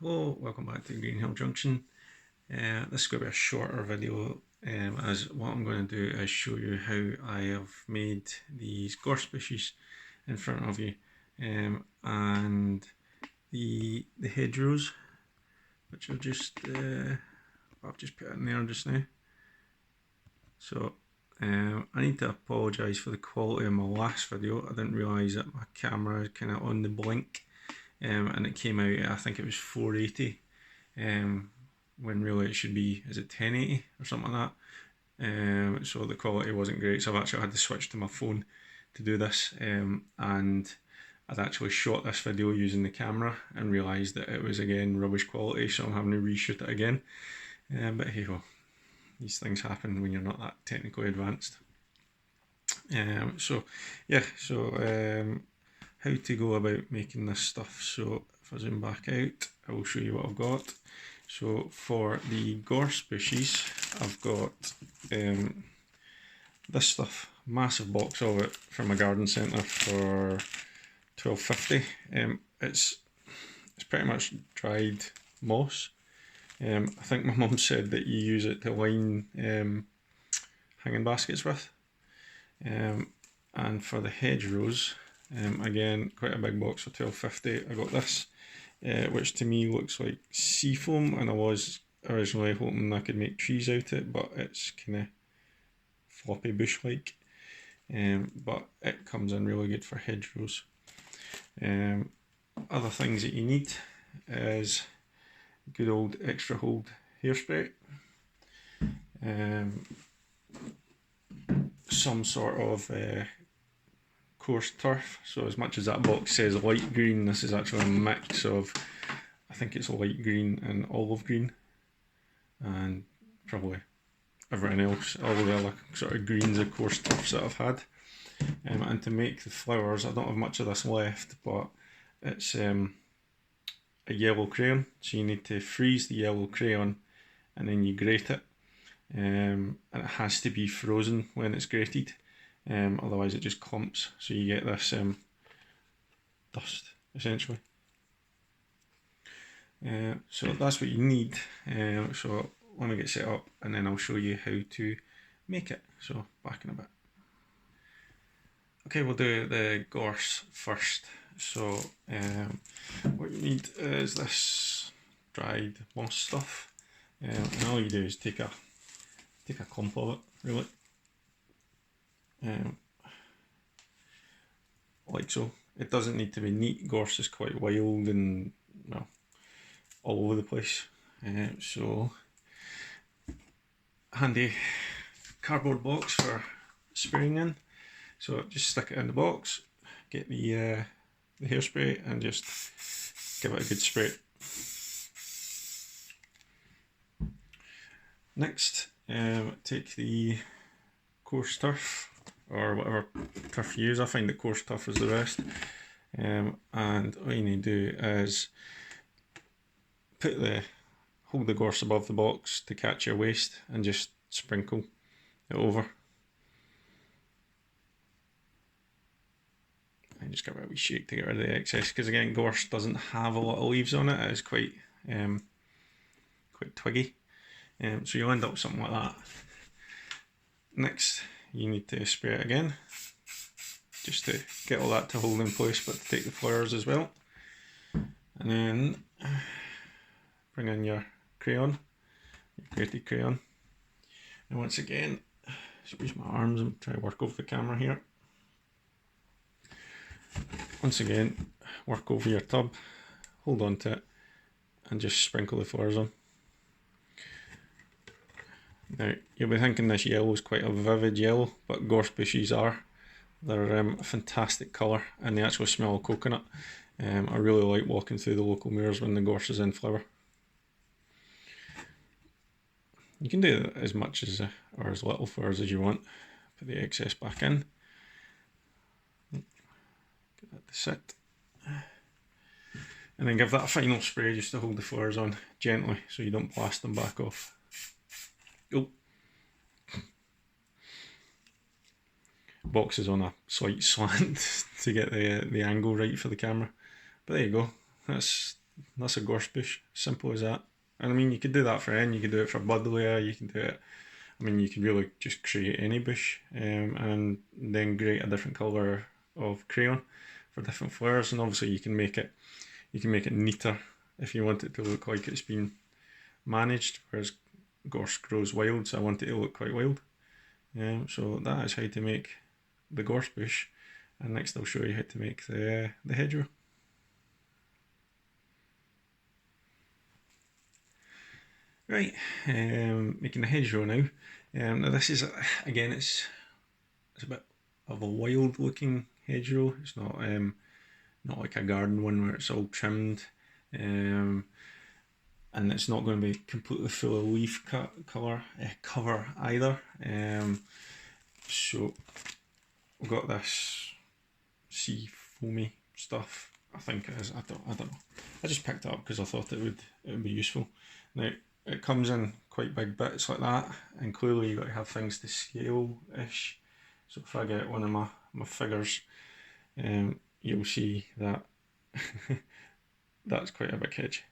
Hello, welcome back to Greenhill Junction. This is going to be a shorter video as what I'm going to do is show you how I have made these gorse bushes in front of you and the hedgerows, which I've just put in there just now. So I need to apologise for the quality of my last video. I didn't realise that my camera is kind of on the blink and it came out at, I think it was 480 when really it should be, is it 1080 or something like that. So the quality wasn't great, so I've actually had to switch to my phone to do this, and I'd actually shot this video using the camera and realised that it was again rubbish quality, so I'm having to reshoot it again. But hey ho, these things happen when you're not that technically advanced. So how to go about making this stuff. So if I zoom back out, I will show you what I've got. So for the gorse bushes, I've got this stuff, massive box of it from a garden centre for £12.50. It's pretty much dried moss. I think my mum said that you use it to line hanging baskets with. And for the hedgerows, again, quite a big box for £12.50. I got this, which to me looks like seafoam, and I was originally hoping I could make trees out of it, but it's kind of floppy bush-like. But it comes in really good for hedgerows. Other things that you need is good old extra hold hairspray, some sort of coarse turf. So as much as that box says light green, this is actually a mix of, I think it's light green and olive green, and probably everything else, all the other sort of greens of coarse turfs that I've had. And to make the flowers, I don't have much of this left, but it's a yellow crayon, so you need to freeze the yellow crayon and then you grate it, and it has to be frozen when it's grated, otherwise it just clumps, so you get this dust essentially. So that's what you need. So let me get set up and then I'll show you how to make it. So back in a bit. Okay, we'll do the gorse first. So what you need is this dried moss stuff, and all you do is take a clump of it, really, like so. It doesn't need to be neat. Gorse is quite wild and, well, all over the place. So handy cardboard box for spraying in. So just stick it in the box, get the hairspray and just give it a good spray. Next, take the coarse turf, or whatever turf you use. I find that coarse turf is the best. And all you need to do is hold the gorse above the box to catch your waste and just sprinkle it over. And just give it a wee shake to get rid of the excess, because again, gorse doesn't have a lot of leaves on it. It is quite twiggy, so you'll end up with something like that. Next, you need to spray it again, just to get all that to hold in place, but to take the flowers as well. And then bring in your crayon, your grated crayon, and once again, squeeze my arms and try to work over the camera here. Once again, work over your tub, hold on to it, and just sprinkle the flowers on. Now, you'll be thinking this yellow is quite a vivid yellow, but gorse bushes are. They're a fantastic colour, and they actually smell of coconut. I really like walking through the local moors when the gorse is in flower. You can do as much as or as little flowers as you want. Put the excess back in. Get that to sit. And then give that a final spray just to hold the flowers on gently so you don't blast them back off. Oh. Box is on a slight slant to get the angle right for the camera. But there you go. That's That's a gorse bush, simple as that. And I mean, you could do that for any, you could do it for buddleia, you can do it, I mean, you could really just create any bush and then create a different colour of crayon for different flowers. And obviously you can make it neater if you want it to look like it's been managed, whereas gorse grows wild, so I want it to look quite wild. So that is how to make the gorse bush, and next I'll show you how to make the hedgerow. Right, making the hedgerow now. Now this is, again, it's a bit of a wild looking hedgerow. It's not like a garden one where it's all trimmed, and it's not going to be completely full of leaf cover either. So we've got this sea foamy stuff. I think it is. I don't know. I just picked it up because I thought it would be useful. Now it comes in quite big bits like that, and clearly you've got to have things to scale ish. So if I get one of my figures, you'll see that that's quite a big hedge.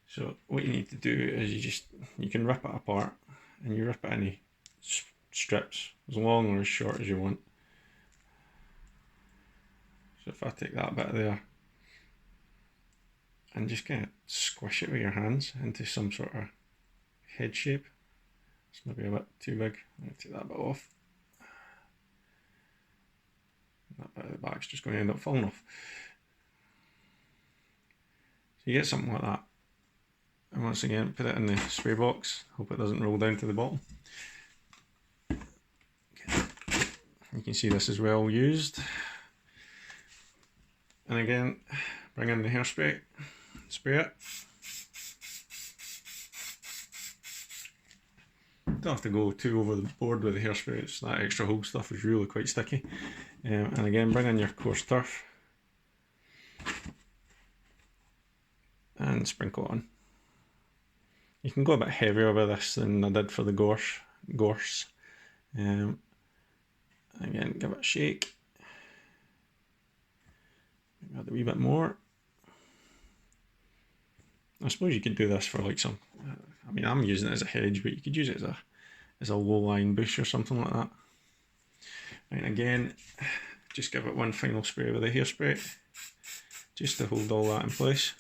So what you need to do is you can rip it apart, and you rip it into strips as long or as short as you want. So if I take that bit there and just kind of squish it with your hands into some sort of head shape. It's maybe a bit too big. I'm going to take that bit off. That bit of the back's just going to end up falling off. So you get something like that. And once again, put it in the spray box. Hope it doesn't roll down to the bottom. You can see this is well used. And again, bring in the hairspray, spray it. Don't have to go too over the board with the hairspray, that extra whole stuff is really quite sticky. And again, bring in your coarse turf and sprinkle it on. You can go a bit heavier with this than I did for the gorse. Again, give it a shake. Add a wee bit more. I suppose you could do this for like some, I mean, I'm using it as a hedge, but you could use it as a low-lying bush or something like that. And again, just give it one final spray with a hairspray, just to hold all that in place.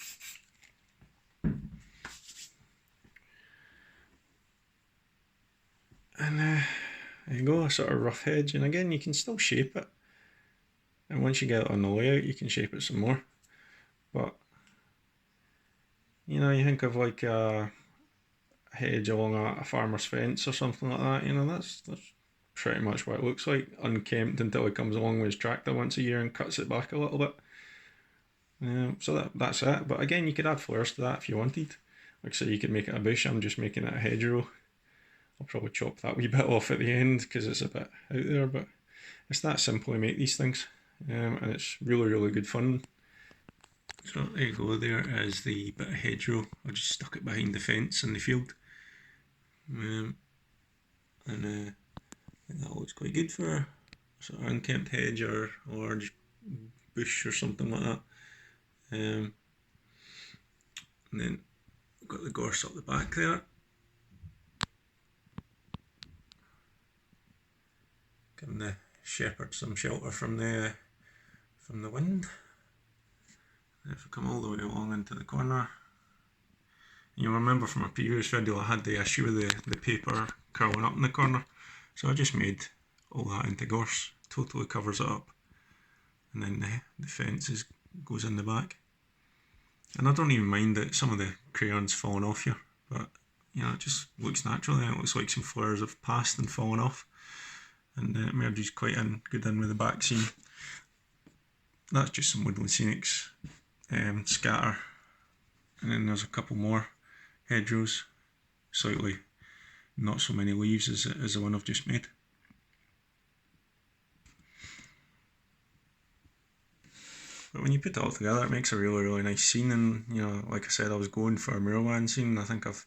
And there you go, a sort of rough hedge. And again, you can still shape it. And once you get it on the layout, you can shape it some more. But, you know, you think of like a hedge along a farmer's fence or something like that, you know, that's pretty much what it looks like, unkempt until he comes along with his tractor once a year and cuts it back a little bit. So that's it. But again, you could add flowers to that if you wanted. Like I say, you could make it a bush. I'm just making it a hedgerow. I'll probably chop that wee bit off at the end because it's a bit out there, but it's that simple to make these things, and it's really, really good fun. So there you go, there is the bit of hedgerow. I just stuck it behind the fence in the field, and I think that looks quite good for a sort of unkempt hedge or just bush or something like that. And then we've got the gorse up the back there. Giving the shepherd some shelter from the wind. And if we come all the way along into the corner, you'll remember from a previous video I had the issue with the paper curling up in the corner, so I just made all that into gorse, totally covers it up, and then the fence goes in the back. And I don't even mind that some of the crayon's falling off here, but you know, it just looks natural. It looks like some flowers have passed and fallen off, and it merges quite good in with the back scene. That's just some woodland scenics scatter, and then there's a couple more hedgerows, slightly not so many leaves as the one I've just made. But when you put it all together, it makes a really, really nice scene. And you know, like I said, I was going for a moorland scene, and I think I've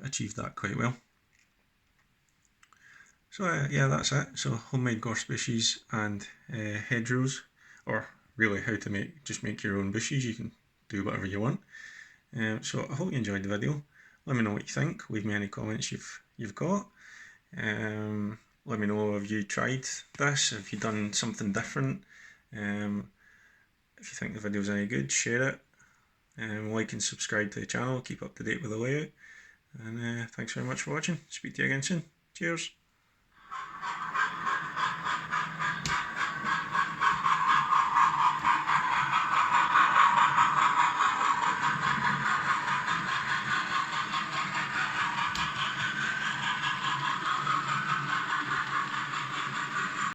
achieved that quite well. So yeah, that's it. So homemade gorse bushes and hedgerows, or really how to make your own bushes. You can do whatever you want. So I hope you enjoyed the video. Let me know what you think. Leave me any comments you've got. Let me know, have you tried this? Have you done something different? If you think the video's any good, share it. Like and subscribe to the channel. Keep up to date with the layout. And thanks very much for watching. Speak to you again soon. Cheers.